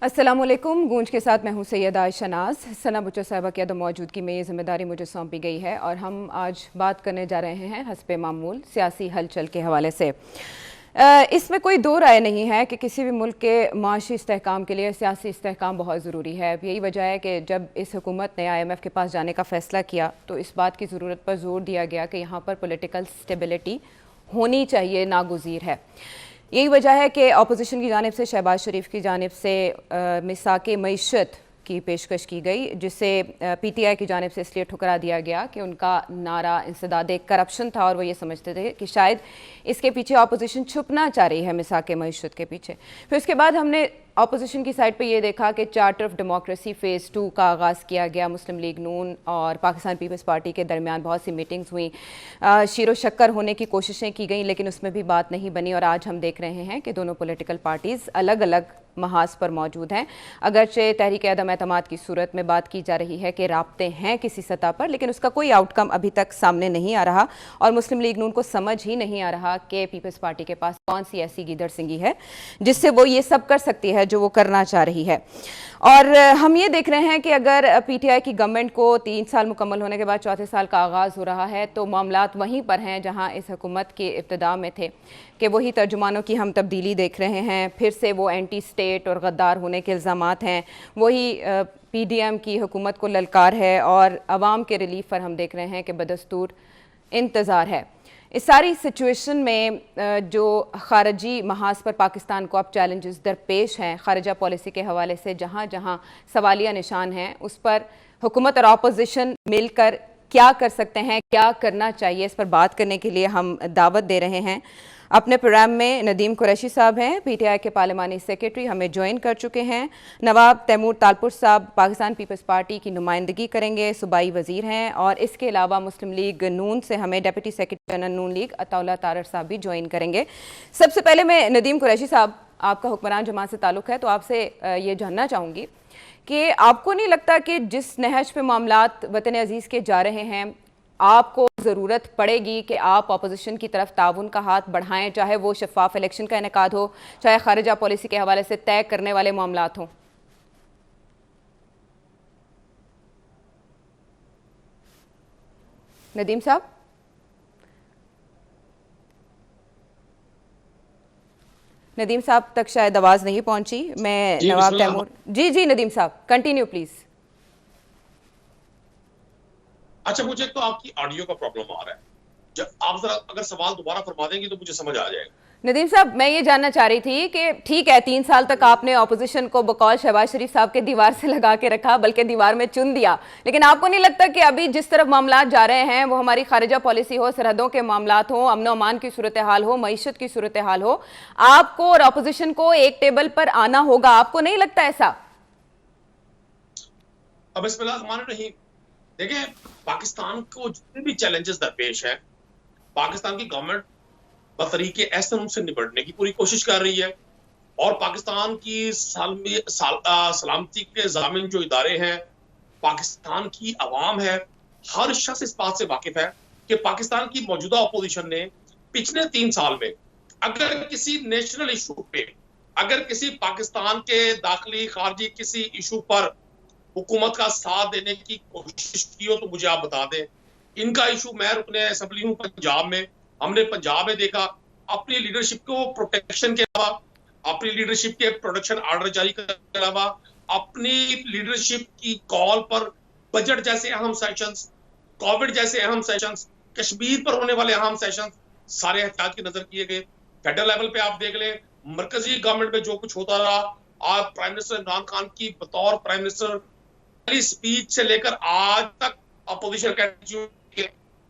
अस्सलामुअलैकुम। गूंज के साथ मैं हूं सैयदा शनाज। सना बुच्चो साहिबा की अदम मौजूदगी में ये जिम्मेदारी मुझे सौंपी गई है और हम आज बात करने जा रहे हैं हस्बे मामूल सियासी हलचल के हवाले से। इसमें कोई दो राय नहीं है कि किसी भी मुल्क के माशी इस्तेहकाम के लिए सियासी इस्तेहकाम बहुत ज़रूरी है। यही वजह है कि जब इस हुकूमत ने IMF के पास जाने का फ़ैसला किया तो इस बात की ज़रूरत पर जोर दिया गया कि यहाँ पर पॉलिटिकल स्टेबिलिटी होनी चाहिए, नागुज़ीर है। यही वजह है कि अपोजिशन की जानिब से शहबाज शरीफ की जानिब से मिसाके मईशत की पेशकश की गई, जिसे PTI की जानिब से इसलिए ठुकरा दिया गया कि उनका नारा इंसदाद करप्शन था और वो ये समझते थे कि शायद इसके पीछे अपोजिशन छुपना चाह रही है मिसाके मईशत के पीछे। फिर उसके बाद हमने अपोजिशन की साइड पे ये देखा कि चार्टर ऑफ डेमोक्रेसी फ़ेज़ 2 का आगाज़ किया गया। मुस्लिम लीग नून और पाकिस्तान पीपल्स पार्टी के दरमियान बहुत सी मीटिंग्स हुई, शीरो शक्कर होने की कोशिशें की गई, लेकिन उसमें भी बात नहीं बनी। और आज हम देख रहे हैं कि दोनों पॉलिटिकल पार्टीज़ अलग अलग महाज पर मौजूद हैं। अगरचे तहरीक अदम एतमाद की सूरत में बात की जा रही है कि राब्ते हैं किसी सतह पर, लेकिन उसका कोई आउटकम अभी तक सामने नहीं आ रहा और मुस्लिम लीग नून को समझ ही नहीं आ रहा कि पीपल्स पार्टी के पास कौन सी ऐसी गीदड़ सिंगी है जिससे वो ये सब कर सकती है जो वो करना चाह रही है। और हम ये देख रहे हैं कि अगर PTI की गवर्नमेंट को 3 साल मुकम्मल होने के बाद चौथे साल का आगाज़ हो रहा है तो मामलात वहीं पर हैं जहां इस हुकूमत के इब्तिदा में थे कि वही तर्जुमानों की हम तब्दीली देख रहे हैं। फिर से वो एंटी स्टेट और गद्दार होने के इल्ज़ामात हैं। वही PDM की हुकूमत को ललकार है और आवाम के रिलीफ पर हम देख रहे हैं कि बदस्तूर इंतज़ार है। इस सारी सिचुएशन में जो ख़ारजी महाज पर पाकिस्तान को अब चैलेंजेस दरपेश हैं ख़ारजा पॉलिसी के हवाले से, जहाँ जहाँ सवालिया निशान हैं, उस पर हुकूमत और अपोजिशन मिलकर क्या कर सकते हैं, क्या करना चाहिए, इस पर बात करने के लिए हम दावत दे रहे हैं। अपने प्रोग्राम में नदीम कुरैशी साहब हैं, PTI के पार्लिमानी सेक्रेटरी, हमें ज्वाइन कर चुके हैं। नवाब तैमूर तालपुर साहब पाकिस्तान पीपल्स पार्टी की नुमाइंदगी करेंगे, सूबाई वजीर हैं। और इसके अलावा मुस्लिम लीग नून से हमें डिप्टी सेक्रेटरी जनरल नून लीग अताउल्लाह तारर साहब भी ज्वाइन करेंगे। सबसे पहले मैं नदीम कुरैशी साहब, आपका हुक्मरान जमात से ताल्लुक़ है, तो आपसे ये जानना चाहूँगी कि आपको नहीं लगता कि जिस नहज पे मामलात वतन अजीज़ के जा रहे हैं, आपको ज़रूरत पड़ेगी कि आप अपोजिशन की तरफ ताउन का हाथ बढ़ाएं, चाहे वो शफाफ इलेक्शन का इनेकाद हो, चाहे खारिजा पॉलिसी के हवाले से तय करने वाले मामलात हों? नदीम साहब, नदीम साहब तक शायद आवाज़ नहीं पहुंची। मैं जी नवाब बिस्मिल्लाह। तैमूर, जी नदीम साहब कंटिन्यू प्लीज़। अच्छा, मुझे तो आपकी ऑडियो का प्रॉब्लम आ रहा है। जब आप जरा अगर सवाल दोबारा फरमा देंगे तो मुझे समझ आ जाएगा। नदीम साहब, मैं ये जानना चाह रही थी कि ठीक है, 3 साल तक आपने अपोजिशन को बकौल शहबाज शरीफ साहब के दीवार से लगा के रखा, बल्कि दीवार में चुन दिया, लेकिन आपको नहीं लगता कि अभी जिस तरफ मामलात जा रहे हैं वो हमारी खारिजा पॉलिसी हो, सरहदों के मामलात हो, अमन अमान की सूरत हाल हो, मईशत की सूरत हाल हो, आपको और अपोजिशन को एक टेबल पर आना होगा? आपको नहीं लगता ऐसा? अब बिस्मिल्लाह नहीं, देखिए, पाकिस्तान को जितने भी चैलेंजेस दरपेश है, पाकिस्तान की गवर्नमेंट बतरीके ऐसे उनसे निपटने की पूरी कोशिश कर रही है। और पाकिस्तान की सलामती के ज़ामिन जो इदारे हैं, पाकिस्तान की आवाम है, हर शख्स इस बात से वाकिफ है कि पाकिस्तान की मौजूदा अपोजिशन ने पिछले 3 साल में अगर किसी नेशनल इशू पे, अगर किसी पाकिस्तान के दाखिली खारजी किसी इशू पर हुकूमत का साथ देने की कोशिश की हो तो मुझे आप बता दें। इनका इशू, मैं रुकने असेंबली हूँ पंजाब में, हमने पंजाब में देखा अपनी लीडरशिप को प्रोटेक्शन के अलावा, अपनी लीडरशिप के प्रोटेक्शन ऑर्डर जारी करने के अलावा, अपनी लीडरशिप की कॉल पर बजट जैसे अहम सेशंस, कोविड जैसे अहम सेशंस, कश्मीर पर होने वाले अहम सेशंस, सारे एहतियात की नजर किए गए। फेडरल लेवल पे आप देख लें, मरकजी गवर्नमेंट में जो कुछ होता रहा, आज प्राइम मिनिस्टर इमरान खान की बतौर प्राइम मिनिस्टर स्पीच से लेकर आज तक अपोजिशन का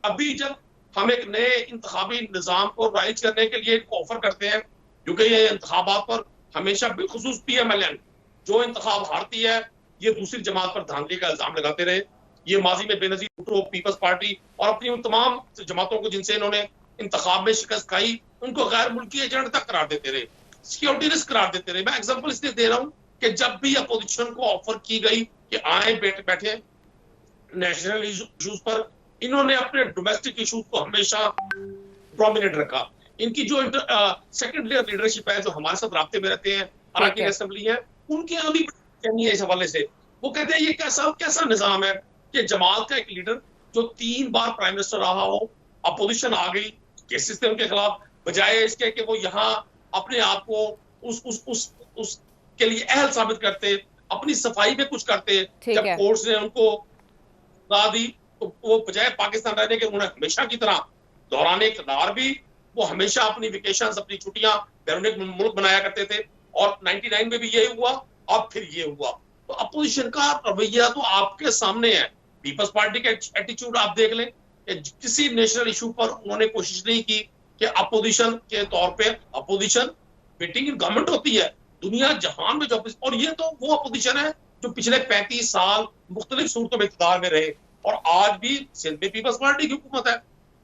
अभी जब हम एक नए इंतखाबी निजाम को राइज करने के लिए ऑफर करते हैं, क्योंकि ये इंतखाबात पर हमेशा बिलखुसूस PMLN जो इंतखाब हारती है, ये दूसरी जमात पर धांधली का इल्जाम लगाते रहे। ये माजी में बेनजीर भुट्टो, पीपल्स पार्टी और अपनी उन तमाम जमातों को जिनसे इन्होंने इंतखाब में शिकस्त खाई, उनको गैर मुल्की एजेंट तक करार देते रहे, सिक्योरिटी रिस्क करार देते रहे। मैं एग्जाम्पल इसलिए दे रहा हूँ कि जब भी अपोजिशन को ऑफर की गई कि आए बैठे नेशनल इश्यूज पर, इन्होंने अपने डोमेस्टिक इश्यूज को हमेशा प्रोमिनेंट रखा। इनकी जो सेकंड लेयर लीडरशिप है, जो हमारे साथ राब्ते में रहते हैं, अरकान असेंबली है, उनके यहाँ भी नहीं है इस हवाले से। वो कहते हैं ये कैसा कैसा निजाम है कि जमात का एक लीडर जो 3 बार प्राइम मिनिस्टर रहा हो, अपोजिशन आ गई, केसेस थे उनके खिलाफ, बजाय इसके कि वो यहाँ अपने आप को उस के लिए अहल साबित करते, अपनी सफाई में कुछ करते, जब कोर्ट्स ने उनको सजा दी तो वो बजाय पाकिस्तान रहने के उन्होंने हमेशा की तरह दौरान इक़्तिदार भी वो हमेशा अपनी वेकेशंस, अपनी छुट्टियां बैरून मुल्क बनाया करते थे। और 99 में भी यही हुआ, अब फिर ये हुआ। तो अपोजिशन का रवैया तो आपके सामने है। पीपल्स पार्टी का एटीट्यूड आप देख लें कि किसी नेशनल इशू पर उन्होंने कोशिश नहीं की कि अपोजिशन के तौर पे अपोजिशन मीटिंग इन गवर्नमेंट होती है दुनिया जहान में जो, और ये तो वो अपोजिशन है जो पिछले 35 साल मुख्तलिफ सूरतों में इक़्तिदार में रहे और आज भी सिंध में पीपल्स पार्टी की हुकूमत है।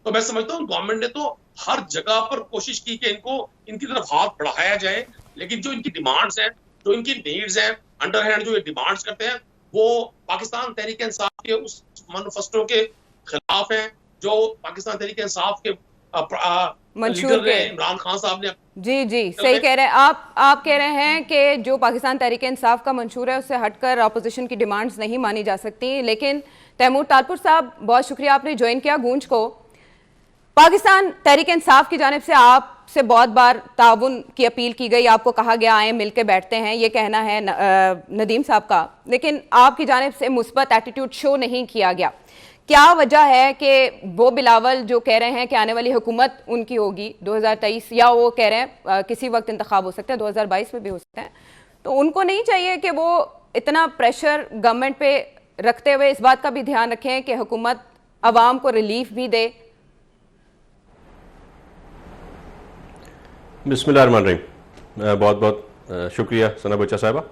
तो मैं समझता हूँ गवर्नमेंट ने तो हर जगह पर कोशिश की कि इनको इनकी तरफ हाथ बढ़ाया जाए, लेकिन जो इनकी डिमांड्स हैं, जो इनकी नीड्स हैं, अंडरहैंड जो ये डिमांड्स करते हैं, वो पाकिस्तान तहरीक इंसाफ के उस मैनिफेस्टो के खिलाफ हैं जो पाकिस्तान तहरीक इंसाफ के मंशूर के इमरान खान साहब ने। जी सही कह रहे हैं आप कह रहे हैं कि जो पाकिस्तान तहरीक इंसाफ का मंशूर है उससे हटकर अपोजिशन की डिमांड्स नहीं मानी जा सकती। लेकिन तैमूर तालपुर साहब, बहुत शुक्रिया आपने ज्वाइन किया गूंज को। पाकिस्तान तहरीक इंसाफ की जानिब से आपसे बहुत बार ताउन की अपील की गई, आपको कहा गया आए मिलकर बैठते हैं, ये कहना है नदीम साहब का, लेकिन आपकी जानिब से मुस्बत एटीट्यूड शो नहीं किया गया। क्या वजह है कि वो बिलावल जो कह रहे हैं कि आने वाली हुकूमत उनकी होगी 2023, या वो कह रहे हैं किसी वक्त इंतखाब हो सकता है 2022 में भी हो सकता है, तो उनको नहीं चाहिए कि वो इतना प्रेशर गवर्नमेंट पे रखते हुए इस बात का भी ध्यान रखें कि हुकूमत अवाम को रिलीफ भी दे? बिस्मिल्लाहिर्रहमानिर्रहीम, बहुत बहुत शुक्रिया सना बच्चा साहिबा।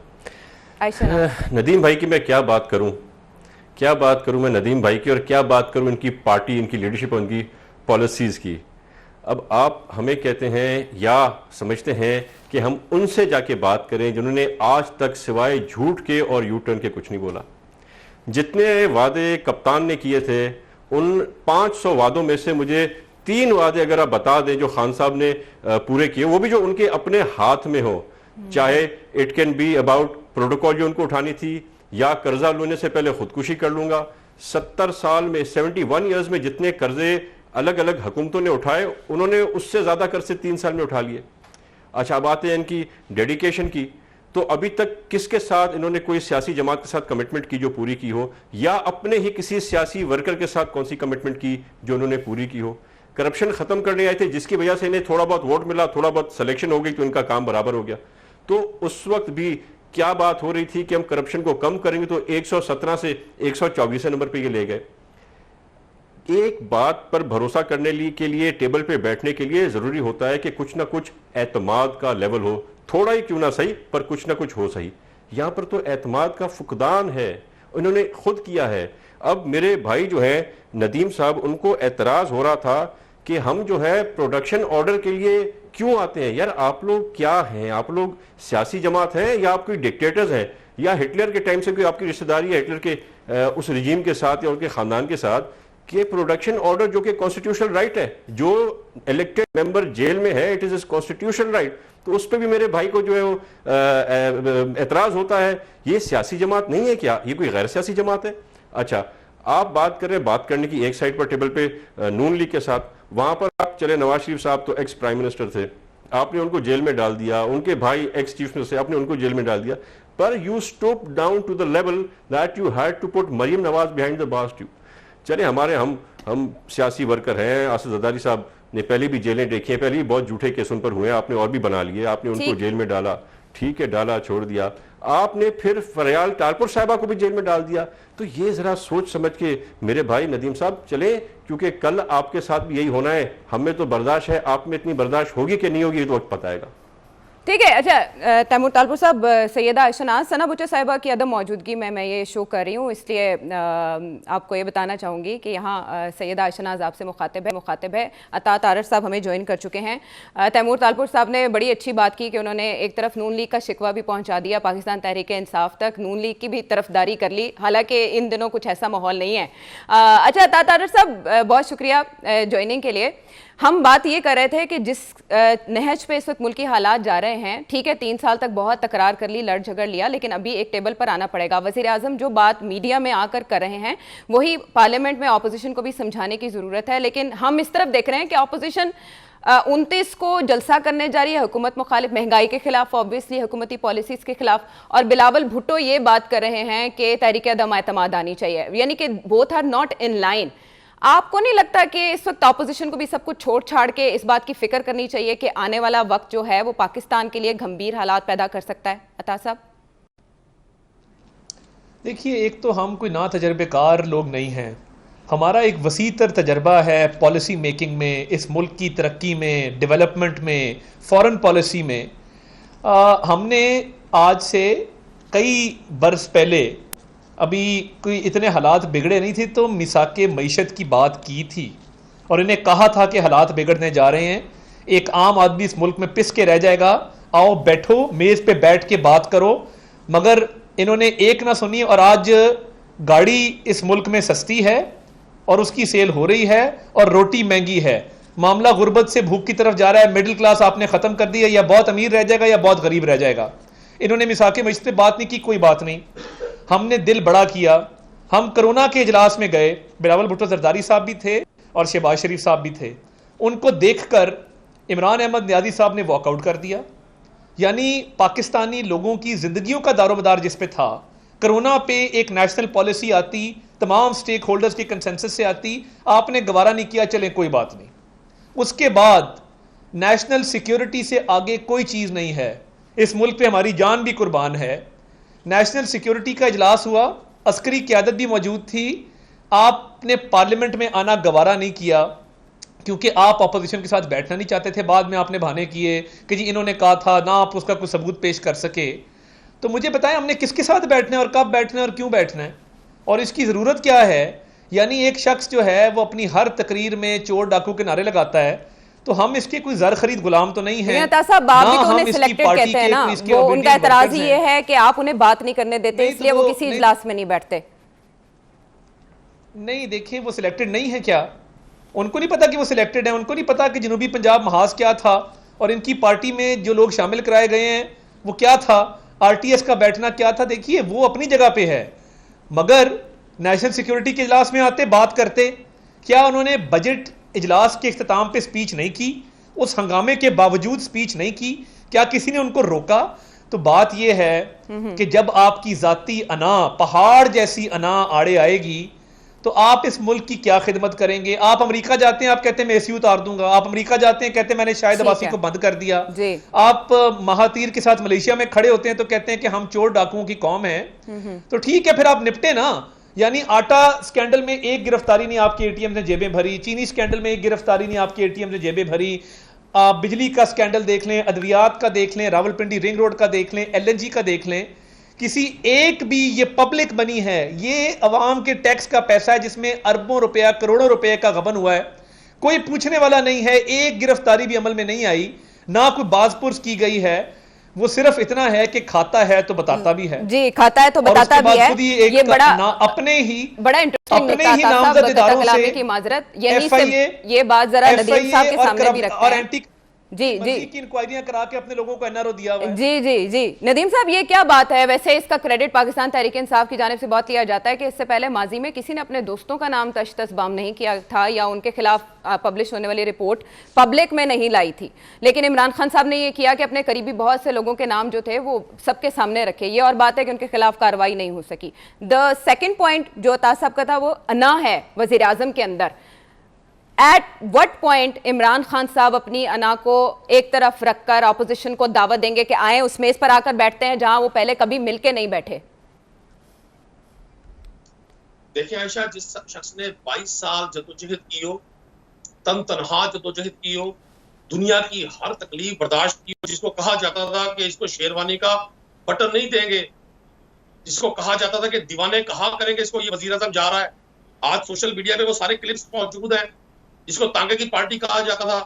नदीम भाई की मैं क्या बात करूं मैं नदीम भाई की, और क्या बात करूं इनकी पार्टी, इनकी लीडरशिप, उनकी पॉलिसीज़ की। अब आप हमें कहते हैं या समझते हैं कि हम उनसे जाके बात करें जिन्होंने आज तक सिवाय झूठ के और यू टर्न के कुछ नहीं बोला। जितने वादे कप्तान ने किए थे उन 500 वादों में से मुझे 3 वादे अगर आप बता दें जो खान साहब ने पूरे किए, वो भी जो उनके अपने हाथ में हो, चाहे it can be about protocol जो उनको उठानी थी, या कर्जा लेने से पहले खुदकुशी कर लूंगा। 70 साल में 71 ईयर्स में जितने कर्जे अलग अलग हुकूमतों ने उठाए उन्होंने उससे ज्यादा कर्जे 3 साल में उठा लिए। अच्छा, अब आते हैं इनकी डेडिकेशन की, तो अभी तक किसके साथ इन्होंने कोई सियासी जमात के साथ कमिटमेंट की जो पूरी की हो, या अपने ही किसी सियासी वर्कर के साथ कौन सी कमिटमेंट की जो उन्होंने पूरी की हो। करप्शन खत्म करने आए थे जिसकी वजह से इन्हें थोड़ा बहुत वोट मिला, थोड़ा बहुत सिलेक्शन हो गई तो इनका काम बराबर हो गया। तो उस वक्त भी क्या बात हो रही थी कि हम करप्शन को कम करेंगे, तो 117 से 124 नंबर पे ये ले गए। एक बात पर भरोसा करने के लिए टेबल पे बैठने के लिए जरूरी होता है कि कुछ ना कुछ एतमाद का लेवल हो, थोड़ा ही क्यों ना सही पर कुछ ना कुछ हो सही। यहां पर तो एतमाद का फुकदान है, उन्होंने खुद किया है। अब मेरे भाई जो है नदीम साहब, उनको एतराज हो रहा था कि हम जो है प्रोडक्शन ऑर्डर के लिए क्यों आते हैं। यार आप लोग क्या हैं? आप लोग सियासी जमात हैं या आप कोई डिक्टेटर्स हैं, या हिटलर के टाइम से कोई आपकी रिश्तेदारी है हिटलर के उस रिजीम के साथ या उनके खानदान के साथ, कि प्रोडक्शन ऑर्डर जो कि कॉन्स्टिट्यूशनल राइट है, जो इलेक्टेड मेंबर जेल में है, it is is constitutional right, तो उस पर भी मेरे भाई को जो है वो एतराज होता है। ये सियासी जमात नहीं है क्या? ये कोई गैर सियासी जमात है? अच्छा, आप बात कर रहे हैं बात करने की, एक साइड पर टेबल पे नून लीग के साथ, वहां पर आप चले नवाज शरीफ साहब तो एक्स प्राइम मिनिस्टर थे, आपने उनको जेल में डाल दिया, उनके भाई एक्स चीफ मिनिस्टर, आपने उनको जेल में डाल दिया, पर you stoop down to the level that you had to put Maryam Nawaz behind the bars ट्यूब। चले हमारे हम सियासी वर्कर हैं, आसिफ जरदारी साहब ने पहले भी जेलें देखी हैं, पहले भी बहुत झूठे केस उन पर हुए हैं, आपने और भी बना लिए, आपने उनको जेल में डाला, ठीक है, डाला छोड़ दिया, आपने फिर फरियाल तालपुर साहिबा को भी जेल में डाल दिया। तो ये जरा सोच समझ के मेरे भाई नदीम साहब चले, क्योंकि कल आपके साथ भी यही होना है। हमें तो बर्दाश्त है, आप में इतनी बर्दाश्त होगी कि नहीं होगी तो वक्त पता आएगा। ठीक है। अच्छा तैमूर तालपुर साहब, सैयदा आयशा नाज, सना बुच्चा साहिबा की अदम मौजूदगी में मैं ये शो कर रही हूँ, इसलिए आपको ये बताना चाहूँगी कि यहाँ सैयदा आयशा नाज आपसे मुखातिब है। अता तारर साहब हमें ज्वाइन कर चुके हैं। तैमूर तालपुर साहब ने बड़ी अच्छी बात की कि उन्होंने एक तरफ नून लीग का शिकवा भी पहुँचा दिया पाकिस्तान तहरीक इंसाफ तक, नून लीग की भी तरफदारी कर ली, हालांकि इन दिनों कुछ ऐसा माहौल नहीं है। अच्छा अता तारर साहब, बहुत शुक्रिया ज्वाइनिंग के लिए। हम बात ये कर रहे थे कि जिस नहज पे इस वक्त मुल्की हालात जा रहे हैं, ठीक है 3 साल तक बहुत तकरार कर ली, लड़ झगड़ लिया, लेकिन अभी एक टेबल पर आना पड़ेगा। वज़ीर आज़म जो बात मीडिया में आकर कर रहे हैं वही पार्लियामेंट में ऑपोजिशन को भी समझाने की ज़रूरत है। लेकिन हम इस तरफ देख रहे हैं कि ऑपोजिशन 29 को जलसा करने जा रही है हुकूमत मुखालिफ, महंगाई के खिलाफ, ऑब्वियसली हुकूमती पॉलिसीज़ के खिलाफ, और बिलावल भुट्टो ये बात कर रहे हैं कि तहरीक-ए-अदम एतमाद आनी चाहिए, यानी कि both are not in line. आपको नहीं लगता कि इस वक्त ऑपोजिशन को भी सब कुछ छोड़ छाड़ के इस बात की फिक्र करनी चाहिए कि आने वाला वक्त जो है वो पाकिस्तान के लिए गंभीर हालात पैदा कर सकता है? अता साहब देखिए, एक तो हम कोई ना तजर्बेकार लोग नहीं हैं, हमारा एक वसी तर तजर्बा है पॉलिसी मेकिंग में, इस मुल्क की तरक्की में, डेवलपमेंट में, फॉरेन पॉलिसी में। हमने आज से कई बरस पहले, अभी कोई इतने हालात बिगड़े नहीं थे, तो मिसाके मईशत की बात की थी और इन्हें कहा था कि हालात बिगड़ने जा रहे हैं, एक आम आदमी इस मुल्क में पिस के रह जाएगा, आओ बैठो मेज़ पे बैठ के बात करो। मगर इन्होंने एक ना सुनी और आज गाड़ी इस मुल्क में सस्ती है और उसकी सेल हो रही है और रोटी महंगी है, मामला गुर्बत से भूख की तरफ जा रहा है, मिडिल क्लास आपने ख़त्म कर दी है, या बहुत अमीर रह जाएगा या बहुत गरीब रह जाएगा। इन्होंने मिसाके मईशत पे बात नहीं की, कोई बात नहीं। हमने दिल बड़ा किया, हम कोरोना के इजलास में गए, बिलावल भुट्टो जरदारी साहब भी थे और शहबाज शरीफ साहब भी थे। उनको देखकर इमरान अहमद नियाज़ी साहब ने वॉकआउट कर दिया। यानी पाकिस्तानी लोगों की ज़िंदगियों का दारोमदार जिस पे था, कोरोना पे एक नेशनल पॉलिसी आती, तमाम स्टेक होल्डर्स के कंसेंसस से आती, आपने गवारा नहीं किया, चलें कोई बात नहीं। उसके बाद नेशनल सिक्योरिटी से आगे कोई चीज़ नहीं है, इस मुल्क पे हमारी जान भी कुर्बान है। नेशनल सिक्योरिटी का इजलास हुआ, अस्करी क़यादत भी मौजूद थी, आपने पार्लियामेंट में आना गवारा नहीं किया क्योंकि आप अपोजिशन के साथ बैठना नहीं चाहते थे। बाद में आपने बहाने किए कि जी इन्होंने कहा था, ना आप उसका कोई सबूत पेश कर सके। तो मुझे बताएं हमने किसके साथ बैठना है और कब बैठना है और क्यों बैठना है और इसकी ज़रूरत क्या है। यानी एक शख्स जो है वो अपनी हर तकरीर में चोर डाकू के नारे लगाता है, तो हम इसके कोई जर खरीद गुलाम तो नहीं है। बाप भी तो उन्हें सिलेक्टेड कहते हैं ना, वो उनका एतराज ये है कि आप उन्हें बात नहीं करने देते, इसलिए वो किसी इजलास में नहीं बैठते। नहीं, देखिए वो सिलेक्टेड नहीं है क्या? उनको नहीं पता कि वो सिलेक्टेड है? उनको नहीं पता कि जनूबी पंजाब महाज क्या था और इनकी पार्टी में जो लोग शामिल कराए गए हैं वो क्या था, आरटीएस का बैठना क्या था? देखिए वो अपनी जगह पे है, मगर नेशनल सिक्योरिटी के इजलास में आते, बात करते। क्या उन्होंने बजट इजलास के इख्तिताम पे स्पीच नहीं की? उस हंगामे के बावजूद स्पीच नहीं की? क्या किसी ने उनको रोका? तो बात यह है कि जब आपकी जाती अना, पहाड़ जैसी अना आड़े आएगी, तो आप इस मुल्क की क्या खिदमत करेंगे? आप अमेरिका जाते हैं, आप कहते हैं मैं एसी उतार दूंगा। आप अमेरिका जाते हैं, कहते हैं मैंने शाहिद अब्बासी को बंद कर दिया। आप महातीर के साथ मलेशिया में खड़े होते हैं तो कहते हैं कि हम चोर डाकुओं की कौम है। तो ठीक है, फिर आप निपटे ना। यानी आटा स्कैंडल में एक गिरफ्तारी नहीं आपके एटीएम से जेबें भरी, चीनी स्कैंडल में एक गिरफ्तारी नहीं आपके एटीएम से जेबें भरी, आप बिजली का स्कैंडल देख लें, अद्वियात का देख लें, रावलपिंडी रिंग रोड का देख लें, एलएनजी का देख लें, किसी एक भी, ये पब्लिक बनी है, ये अवाम के टैक्स का पैसा है जिसमें अरबों रुपया, करोड़ों रुपए का गबन हुआ है, कोई पूछने वाला नहीं है। एक गिरफ्तारी भी अमल में नहीं आई, ना कोई बाजपुर्स की गई है। वो सिर्फ इतना है कि खाता है तो बताता भी है। जी, खाता है तो बताता भी है। ये बड़ा अपने ही नामजद इदारों से की माजरत, ये बात जरा नदीम साहब के सामने भी रखते हैं। जी जी, इंक्वायरियां करा के अपने लोगों को एनआरओ दिया हुआ है। जी जी जी, नदीम साहब ये क्या बात है? वैसे इसका क्रेडिट पाकिस्तान तहरीक इंसाफ की जानिब से बहुत लिया जाता है कि इससे पहले माजी में किसी ने अपने दोस्तों का नाम तश्तस्बाम नहीं किया था या उनके खिलाफ पब्लिश होने वाली रिपोर्ट पब्लिक में नहीं लाई थी, लेकिन इमरान खान साहब ने ये किया कि अपने करीबी बहुत से लोगों के नाम जो थे वो सबके सामने रखे। ये और बात है कि उनके खिलाफ कार्रवाई नहीं हो सकी। द सेकेंड पॉइंट जो अता साहब का था वो अना है वजीर आजम के अंदर। At what point Imran Khan साहब अपनी अना को एक तरफ रखकर ऑपोजिशन को दावत देंगे कि आए उस मेज पर आकर बैठते हैं जहां वो पहले कभी मिलके नहीं बैठे? देखिए आयशा, जिस शख्स ने 22 साल जद्दोजहद की हो, तन तनहा जद्दोजहद की हो, दुनिया की हर तकलीफ बर्दाश्त की हो, जिसको कहा जाता था कि इसको शेरवानी का बटन नहीं देंगे, जिसको कहा जाता था कि दीवाने कहा करेंगे इसको, ये वजीर आज़म जा रहा है। आज सोशल मीडिया पे वो सारे क्लिप्स मौजूद हैं। जिसको तांगे की पार्टी कहा जाता था,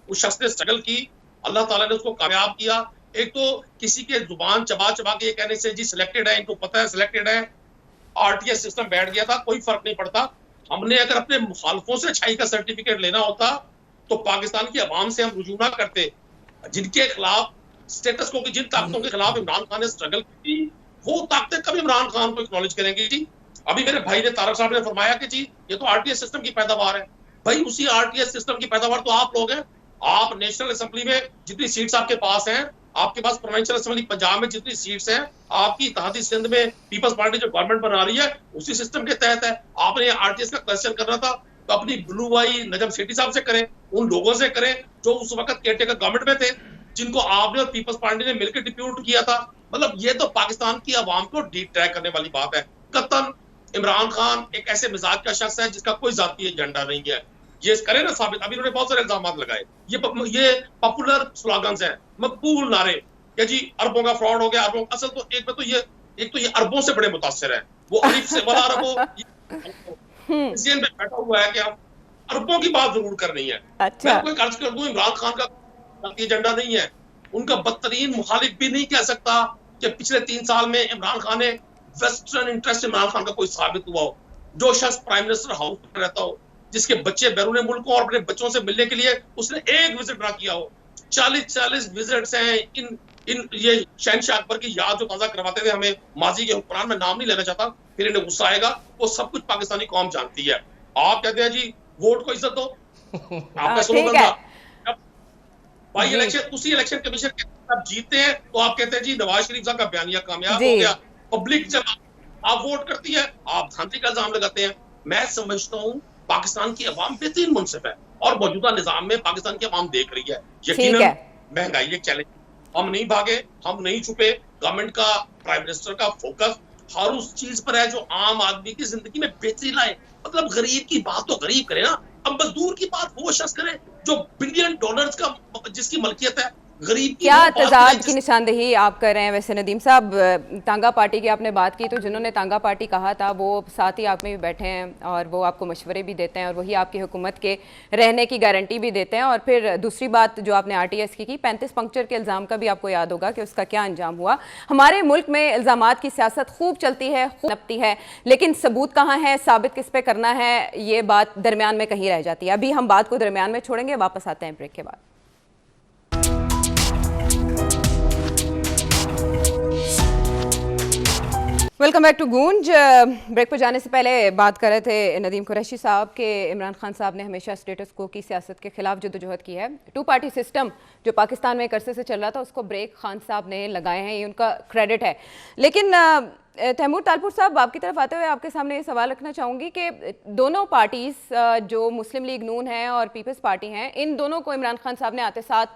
उस शख्स ने स्ट्रगल की, अल्लाह ताला ने उसको कामयाब किया। एक तो किसी के जुबान चबा चबा के ये कहने से जी सिलेक्टेड है, इनको पता है सिलेक्टेड है, आरटीएस सिस्टम बैठ गया था, कोई फर्क नहीं पड़ता। हमने अगर अपने मुखालफों से अच्छाई का सर्टिफिकेट लेना होता तो पाकिस्तान की आवाम से हम रुजू ना करते, जिनके खिलाफ स्टेटस को, जिन ताकतों के खिलाफ इमरान खान ने स्ट्रगल की, वो ताकतें कभी इमरान खान को एक्नॉलेज करेंगी जी। अभी मेरे भाई ने, तारक साहब ने फरमाया कि जी ये तो आरटीएस सिस्टम की पैदावार है। भाई उसी आरटीएस सिस्टम की पैदावार तो आप लोग हैं। आप नेशनल असेंबली में जितनी सीट्स आपके पास हैं, आपके पास प्रोविंशियल असेंबली पंजाब में जितनी सीट्स हैं, आपकी इत्तेहादी सिंध में पीपल्स पार्टी जो गवर्नमेंट बना रही है उसी सिस्टम के तहत है। आपने आरटीएस का क्वेश्चन करना था तो अपनी ब्लू वाई नजम सेठी साहब से करें, उन लोगों से करें जो उस वक्त केयरटेकर गवर्नमेंट में थे, जिनको आपने और पीपल्स पार्टी ने मिलकर डिप्यूट किया था। मतलब ये तो पाकिस्तान की आवाम को डिट्रैक्ट करने वाली बात है। कतन इमरान खान एक ऐसे मिजाज का शख्स है जिसका कोई जाती एजेंडा नहीं है। ये करे ना साबित। अभी उन्होंने बहुत सारे इल्जाम लगाए, ये पॉपुलर स्लोगन्स हैं, मकबूल नारे कि जी अरबों का फ्रॉड हो गया, अरबों। असल तो एक तो ये अरबों से बड़े मुतासिर है। वो अलिफ से बड़ा अरबों पे बैठा हुआ है कि हम अरबों की बात जरूर करनी है। अच्छा। मैं कोई कर्ज कर दूं, इमरान खान का एजेंडा नहीं है। उनका बदतरीन मुखालिफ भी नहीं कह सकता कि पिछले 3 साल में इमरान खान ने वेस्टर्न इंटरेस्ट इमरान खान का कोई साबित हुआ हो। जो शख्स प्राइम मिनिस्टर हाउस में रहता हो, जिसके बच्चे बैरून मुल्क हो और अपने बच्चों से मिलने के लिए उसने एक विजिट ना किया हो। 40 विजिट्स हैं इन ये शहनशाह अकबर की याद जो ताजा करवाते थे हमें माजी के हुक्मरान। में नाम नहीं लेना चाहता, फिर इन्हें गुस्सा आएगा। वो सब कुछ पाकिस्तानी कौम जानती है। आप कहते हैं जी वोट को इज्जत दो, आपका सुनो बंदा। भाई इलेक्शन, उसी इलेक्शन कमीशन के आप जीते हैं तो आप कहते हैं जी नवाज शरीफ साहब का बयानिया कामयाब हो गया। पब्लिक जब आप वोट करती है आप धांधली का इल्जाम लगाते हैं। मैं समझता हूँ पाकिस्तान की अवाम बेहतरीन मुनसिफ है और मौजूदा निजाम में पाकिस्तान की अवाम देख रही है। यकीनन महंगाई एक चैलेंज, हम नहीं भागे, हम नहीं छुपे। गवर्नमेंट का, प्राइम मिनिस्टर का फोकस हर उस चीज पर है जो आम आदमी की जिंदगी में बेहतरी लाए। मतलब गरीब की बात तो गरीब करे ना। अब मजदूर की बात वो शख्स करे जो $1 बिलियन का जिसकी मलकियत है। गरीब की क्या तजाद की निशानदेही आप कर रहे हैं? वैसे नदीम साहब, तांगा पार्टी की आपने बात की, तो जिन्होंने तांगा पार्टी कहा था वो साथ ही आप में भी बैठे हैं और वो आपको मशवरे भी देते हैं और वही आपकी हुकूमत के रहने की गारंटी भी देते हैं। और फिर दूसरी बात जो आपने आरटीएस की 35 पंक्चर के इल्ज़ाम का भी आपको याद होगा कि उसका क्या अंजाम हुआ। हमारे मुल्क में इल्ज़ामात की सियासत खूब चलती है, खूब नपती है, लेकिन सबूत कहाँ है, साबित किस पे करना है, ये बात दरमियान में कहीं रह जाती है। अभी हम बात को दरमियान में छोड़ेंगे, वापस आते हैं ब्रेक के बाद। वेलकम बैक टू गूंज। ब्रेक पर जाने से पहले बात कर रहे थे नदीम कुरैशी साहब के इमरान खान साहब ने हमेशा स्टेटस को की सियासत के खिलाफ जद्दोजहद की है। 2 पार्टी सिस्टम जो पाकिस्तान में एक अरसे से चल रहा था उसको ब्रेक खान साहब ने लगाए हैं, ये उनका क्रेडिट है। लेकिन तैमूर तालपुर साहब, आपकी तरफ आते हुए आपके सामने ये सवाल रखना चाहूँगी कि दोनों पार्टीज़ जो मुस्लिम लीग नून है और पीपल्स पार्टी हैं, इन दोनों को इमरान खान साहब ने आते साथ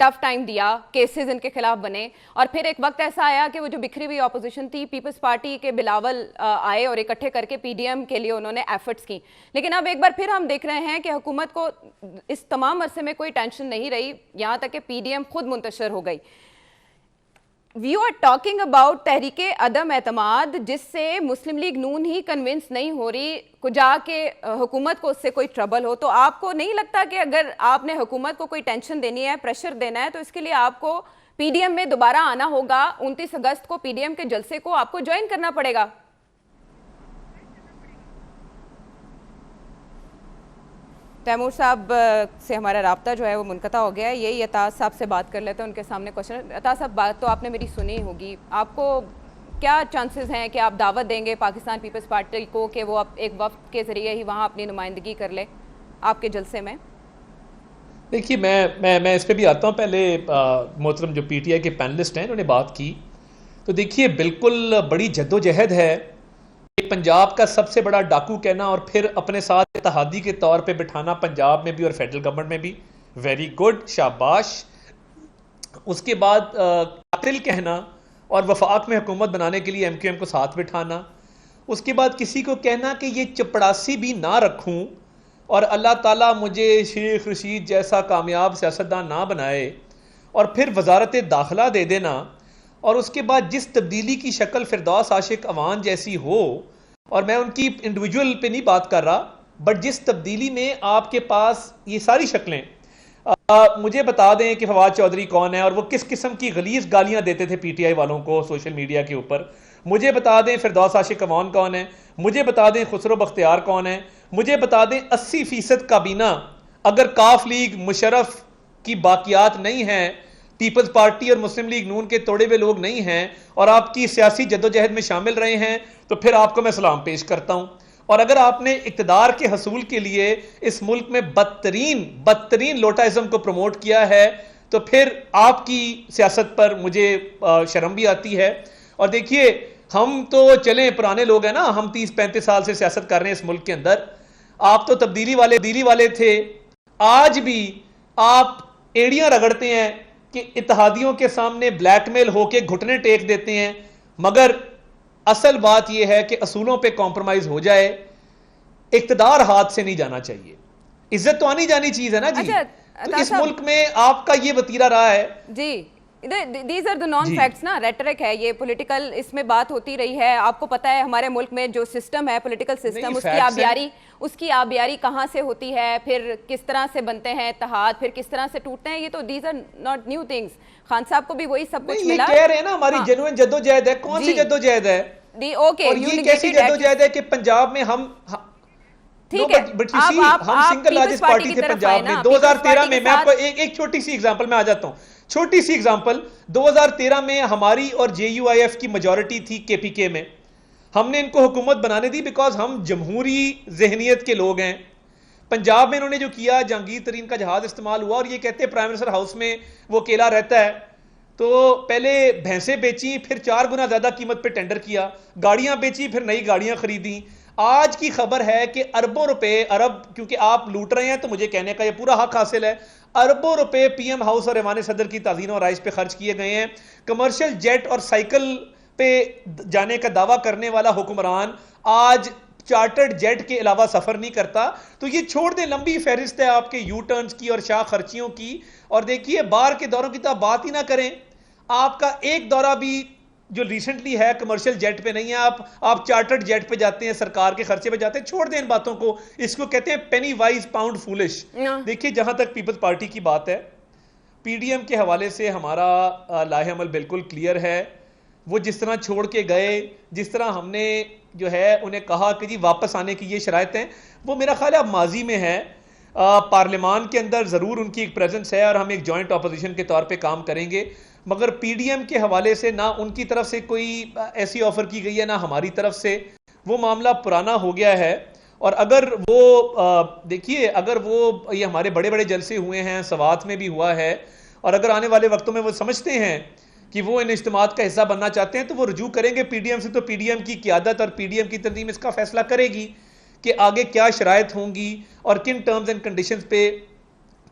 टफ टाइम दिया, केसेस इनके खिलाफ बने और फिर एक वक्त ऐसा आया कि वो जो बिखरी हुई ऑपोजिशन थी, पीपल्स पार्टी के बिलावल आए और इकट्ठे करके पीडीएम के लिए उन्होंने एफर्ट्स की। लेकिन अब एक बार फिर हम देख रहे हैं कि हुकूमत को इस तमाम अरसे में कोई टेंशन नहीं रही, यहाँ तक कि पीडीएम खुद मुंतशर हो गई। वी आर टॉकिंग अबाउट तहरीके अदम एतमाद, जिससे मुस्लिम लीग नून ही कन्विंस नहीं हो रही को जाके हुकूमत को उससे कोई ट्रबल हो। तो आपको नहीं लगता कि अगर आपने हुकूमत को कोई टेंशन देनी है, प्रेशर देना है, तो इसके लिए आपको पीडीएम में दोबारा आना होगा? 29 अगस्त को पीडीएम के जलसे को आपको ज्वाइन करना पड़ेगा। तैमूर साहब से हमारा राब्ता जो है वो मुनक़ता हो गया है। यही अताज साहब से बात कर लेते हैं, उनके सामने क्वेश्चन। अताज साहब, बात तो आपने मेरी सुनी होगी, आपको क्या चांसेस हैं कि आप दावत देंगे पाकिस्तान पीपल्स पार्टी को कि वो एक वफ्द के ज़रिए ही वहाँ अपनी नुमाइंदगी कर ले आपके जलसे में? देखिए, मैं इस पर भी आता हूँ। पहले मोहतरम जो पीटीआई के पैनलिस्ट हैं उन्होंने बात की, तो देखिए बिल्कुल बड़ी जद्दोजहद है पंजाब का सबसे बड़ा डाकू कहना और फिर अपने साथ इत्तेहादी के तौर पे बिठाना, पंजाब में भी और फेडरल गवर्नमेंट में भी। वेरी गुड, शाबाश। उसके बाद कातिल कहना और वफाक में हुकूमत बनाने के लिए एमक्यूएम को साथ बिठाना। उसके बाद किसी को कहना कि ये चपड़ासी भी ना रखूं और अल्लाह ताला मुझे शेख रशीद जैसा कामयाब सियासतदान ना बनाए, और फिर वजारत दाखिला दे देना। और उसके बाद जिस तब्दीली की शक्ल फिरदौस आशिक अवान जैसी हो, और मैं उनकी इंडिविजुअल पे नहीं बात कर रहा, बट जिस तब्दीली में आपके पास ये सारी शक्लें, मुझे बता दें कि फवाद चौधरी कौन है और वो किस किस्म की गलीज गालियां देते थे पीटीआई वालों को सोशल मीडिया के ऊपर। मुझे बता दें फिरदौस आशिक अवान कौन है, मुझे बता दें खुसरो बख्तियार कौन है, मुझे बता दें 80% काबीना अगर काफ लीग मुशर्रफ की बाकियात नहीं है, पीपल्स पार्टी और मुस्लिम लीग नून के तोड़े हुए लोग नहीं हैं और आपकी सियासी जद्दोजहद में शामिल रहे हैं, तो फिर आपको मैं सलाम पेश करता हूं। और अगर आपने इक्तदार के हसूल के लिए इस मुल्क में बदतरीन लोटाइज्म को प्रमोट किया है, तो फिर आपकी सियासत पर मुझे शर्म भी आती है। और देखिए, हम तो चले पुराने लोग हैं ना, हम 30-35 साल से सियासत कर रहे हैं इस मुल्क के अंदर। आप तो तब्दीली वाले थे। आज भी आप एड़ियां रगड़ते हैं कि इत्तेहादियों के सामने ब्लैकमेल होके घुटने टेक देते हैं, मगर असल बात यह है कि असूलों पे कॉम्प्रोमाइज हो जाए, इक्तदार हाथ से नहीं जाना चाहिए। इज्जत तो आनी जानी चीज है ना जी। तो इस मुल्क में आपका ये वतीरा रहा है जी। These are the non facts ना, रेटरिक है ये, पॉलिटिकल इसमें बात होती रही है। आपको पता है हमारे मुल्क में जो सिस्टम है, पॉलिटिकल सिस्टम, उसकी आबियारी कहाँ से होती है, फिर किस तरह से बनते हैं इत्तेहाद, फिर किस तरह से टूटते हैं। ये तो these are not new things. Khan साहब को भी वही सब कुछ मिला। कह रहे हैं ना, हमारी जेन्युइन जद्दोजहद है। कौन सी जद्दोजहद है? ओके, और ये कैसी जद्दोजहद है कि पंजाब में हम ठीक है, हम सिंगल लार्जेस्ट पार्टी थे पंजाब में 2013 में। मैं आपको एक छोटी सी एग्जांपल में आ जाता हूं, छोटी सी एग्जांपल। 2013 में हमारी और JUIF की मेजॉरिटी थी KPK में। हमने इनको हुकूमत बनाने दी बिकॉज हम जमहूरी जहनियत के लोग हैं। पंजाब में इन्होंने जो किया, जहांगीर तरीन का जहाज इस्तेमाल हुआ, और ये कहते हैं प्राइम मिनिस्टर हाउस में वो अकेला रहता है, तो पहले भैंसें बेची, फिर 4 गुना ज्यादा कीमत पे टेंडर किया, गाड़ियां बेची, फिर नई गाड़ियां खरीदी। आज की खबर है कि अरबों रुपए, क्योंकि आप लूट रहे हैं तो मुझे कहने का ये पूरा हक हासिल है, अरबों रुपए PM हाउस और ऐवान सदर की ताज़ीन और राइश पे खर्च किए गए हैं। कमर्शियल जेट और साइकिल पे जाने का दावा करने वाला हुक्मरान आज चार्टर्ड जेट के अलावा सफर नहीं करता। तो ये छोड़ दें, लंबी फहरिस्त है आपके यू टर्न्स की और शाह खर्चियों की। और देखिए, बाहर के दौरों की तो आप बात ही ना करें। आपका एक दौरा भी जो रिसेंटली है कमर्शियल जेट पे नहीं है, आप चार्टर्ड जेट पे जाते हैं, सरकार के खर्चे पे जाते हैं। छोड़ दें इन बातों को, इसको कहते हैं पेनी वाइज पाउंड फूलिश। देखिए, जहां तक पीपल्स पार्टी की बात है, PDM के हवाले से हमारा लाहे-अमल बिल्कुल क्लियर है। वो जिस तरह छोड़ के गए, जिस तरह हमने जो है उन्हें कहा कि जी वापस आने की ये शराइत हैं, वो मेरा ख्याल है अब माजी में है। पार्लियामान के अंदर ज़रूर उनकी एक प्रेजेंस है और हम एक जॉइंट अपोजिशन के तौर पे काम करेंगे, मगर PDM के हवाले से ना उनकी तरफ से कोई ऐसी ऑफर की गई है ना हमारी तरफ से। वो मामला पुराना हो गया है। और अगर वो देखिए, अगर वो ये हमारे बड़े बड़े जलसे हुए हैं, सवात में भी हुआ है, और अगर आने वाले वक्तों में वो समझते हैं कि वो इन इज्तिमात का हिस्सा बनना चाहते हैं, तो वो रुजू करेंगे PDM से। तो PDM की क़यादत और PDM की तंजीम इसका फैसला करेगी कि आगे क्या शराइत होंगी और किन टर्म्स एंड कंडीशंस पे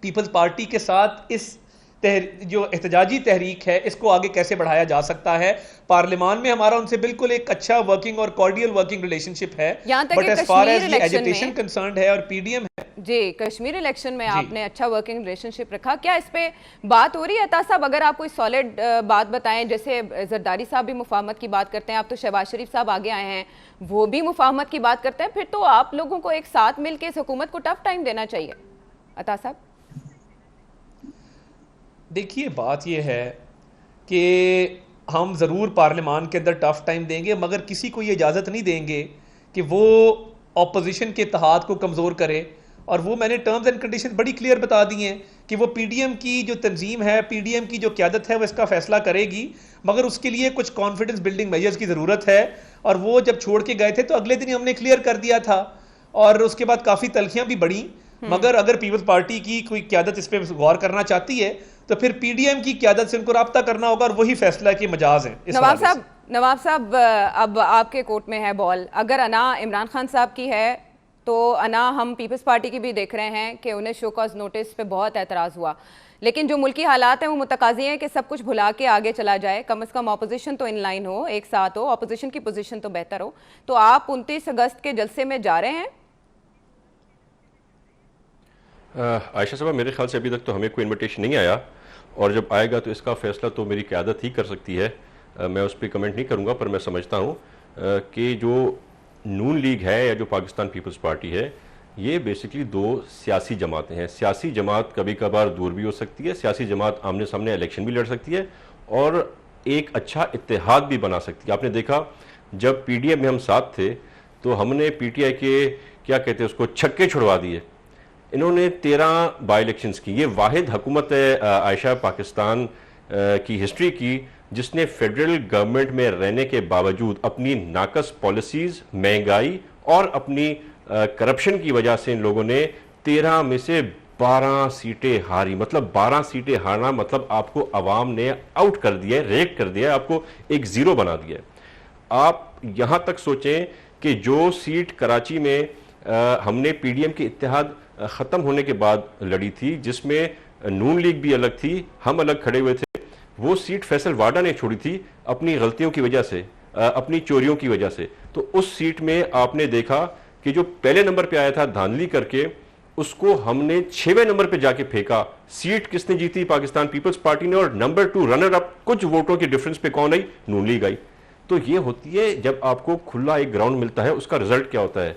पीपल्स पार्टी के साथ इस जो एहतजाजी तहरीक है इसको आगे कैसे बढ़ाया जा सकता है। पार्लियामान में हमारा उनसे बिल्कुल एक अच्छा वर्किंग और कॉर्डियल वर्किंग रिलेशनशिप है, but as far as the agitation concerned है और PDM है जी, कश्मीर इलेक्शन में आपने अच्छा वर्किंग रिलेशनशिप रखा, क्या इस पे बात हो रही है? अता साहब, अगर आप कोई सॉलिड बात बताएं, जैसे जरदारी साहब भी मुफाहमत की बात करते हैं, आप तो शहबाज शरीफ साहब आगे आए हैं, वो भी मुफाहमत की बात करते हैं, फिर तो आप लोगों को एक साथ मिलकर इस हुकूमत को टफ टाइम देना चाहिए। अता साहब, देखिए, बात यह है कि हम ज़रूर पार्लियामान के अंदर टफ टाइम देंगे, मगर किसी को ये इजाज़त नहीं देंगे कि वो ऑपोजिशन के इत्तेहाद को कमज़ोर करे। और वो मैंने टर्म्स एंड कंडीशन बड़ी क्लियर बता दी हैं कि वो PDM की जो तंजीम है, PDM की जो क़यादत है, वो इसका फैसला करेगी, मगर उसके लिए कुछ कॉन्फिडेंस बिल्डिंग मेजर्स की ज़रूरत है। और वो जब छोड़ के गए थे तो अगले दिन ही हमने क्लियर कर दिया था, और उसके बाद काफ़ी तलखियाँ भी बढ़ी। मगर अगर पीपल्स पार्टी की कोई क़यादत इस पर गौर करना चाहती है तो फिर PDM की क़यादत से उनको राब्ता करना होगा, और वही फैसला की मजाज है। नवाब साहब, अब आपके कोर्ट में है बॉल। अगर अना इमरान खान साहब की है तो अना हम पीपल्स पार्टी की भी देख रहे हैं कि उन्हें शो कॉज नोटिस पे बहुत एतराज़ हुआ, लेकिन जो मुल्की हालात हैं वो मुतकाज़ी हैं कि सब कुछ भुला के आगे चला जाए, कम से कम ऑपोजिशन तो इनलाइन हो, एक साथ हो, ऑपोजिशन की पोजीशन तो बेहतर हो। तो आप 29 अगस्त के जलसे में जा रहे हैं? आयशा साहब, मेरे ख्याल से अभी तक तो हमें कोई इन्विटेशन नहीं आया, और जब आएगा तो इसका फैसला तो मेरी क़यादत ही कर सकती है। मैं उस पर कमेंट नहीं करूँगा, पर मैं समझता हूँ कि जो नून लीग है या जो पाकिस्तान पीपल्स पार्टी है, ये बेसिकली दो सियासी जमातें हैं। सियासी जमात कभी कभार दूर भी हो सकती है, सियासी जमात आमने सामने इलेक्शन भी लड़ सकती है, और एक अच्छा इत्तेहाद भी बना सकती है। आपने देखा जब PDM में हम साथ थे तो हमने PTI के क्या कहते हैं उसको छक्के छुड़वा दिए। इन्होंने 13 बाई इलेक्शंस की। ये वाहिद हुकूमत है आयशा पाकिस्तान की हिस्ट्री की जिसने फेडरल गवर्नमेंट में रहने के बावजूद अपनी नाकस पॉलिसीज, महंगाई और अपनी करप्शन की वजह से इन लोगों ने 13 में से 12 सीटें हारी। मतलब 12 सीटें हारना मतलब आपको अवाम ने आउट कर दिया है, रेट कर दिया है, आपको एक जीरो बना दिया है। आप यहां तक सोचें कि जो सीट कराची में हमने पीडीएम के इत्तेहाद खत्म होने के बाद लड़ी थी, जिसमें नून लीग भी अलग थी, हम अलग खड़े हुए थे, वो सीट फैसल वाडा ने छोड़ी थी अपनी गलतियों की वजह से, अपनी चोरियों की वजह से। तो उस सीट में आपने देखा कि जो पहले नंबर पे आया था धांधली करके, उसको हमने 6वें नंबर पे जाके फेंका। सीट किसने जीती? पाकिस्तान पीपल्स पार्टी ने। और नंबर 2 रनर अप कुछ वोटों के डिफरेंस पे कौन आई? नून लीग आई। तो ये होती है जब आपको खुला एक ग्राउंड मिलता है, उसका रिजल्ट क्या होता है।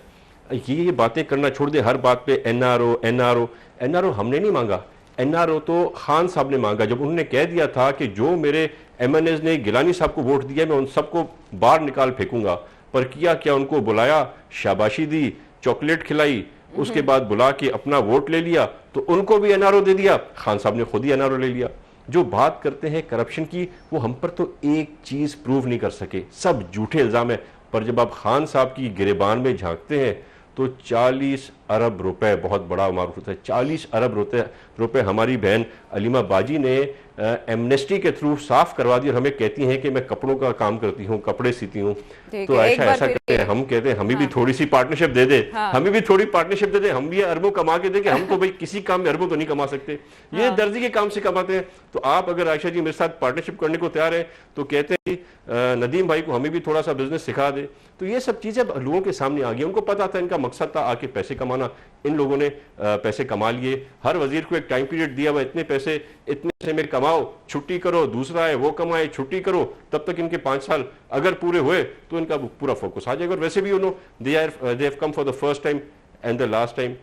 ये बातें करना छोड़ दे हर बात पे एनआरओ एनआरओ एनआरओ। हमने नहीं मांगा एनआरओ, तो खान साहब ने मांगा। जब उन्होंने कह दिया था कि जो मेरे एमएनएस ने गिलानी साहब को वोट दिया मैं उन सबको बाहर निकाल फेंकूंगा, पर किया क्या? उनको बुलाया, शाबाशी दी, चॉकलेट खिलाई, उसके बाद बुला के अपना वोट ले लिया, तो उनको भी एनआरओ दे दिया। खान साहब ने खुद ही एनआरओ ले लिया। जो बात करते हैं करप्शन की, वो हम पर तो एक चीज प्रूव नहीं कर सके, सब झूठे इल्जाम है। पर जब आप खान साहब की गिरेबान में झांकते हैं तो 40 अरब रुपए बहुत बड़ा मारूफ होता है। 40 अरब रुपए हमारी बहन अलीमा बाजी ने एमनेस्टी के थ्रू साफ करवा दी, और हमें कहती हैं कि मैं कपड़ों का काम करती हूँ, कपड़े सीती हूँ। तो ऐसा करते हैं, हम कहते हैं हमें भी थोड़ी सी पार्टनरशिप दे दे, हमें भी थोड़ी पार्टनरशिप दे दे, हम भी अरबों कमा के दे के, हम तो भाई किसी काम में अरबों तो नहीं कमा सकते, ये दर्जी के काम से कमाते हैं। तो आप अगर आयशा जी मेरे साथ पार्टनरशिप करने को तैयार है तो कहते हैं नदीम भाई को हमें भी थोड़ा सा बिजनेस सिखा दे। तो ये सब चीजें लोगों के सामने आ गई। उनको पता था इनका मकसद था आके पैसे कमाना, इन लोगों ने पैसे कमा लिए। हर वजीर को एक टाइम पीरियड दिया हुआ, इतने पैसे में कमाओ, छुट्टी करो, दूसरा है वो कमाए, छुट्टी करो, तब तक इनके 5 साल अगर पूरे हुए तो इनका पूरा फोकस आ जाएगा। और वैसे भी उन्होंने they have come for the first time and the last time.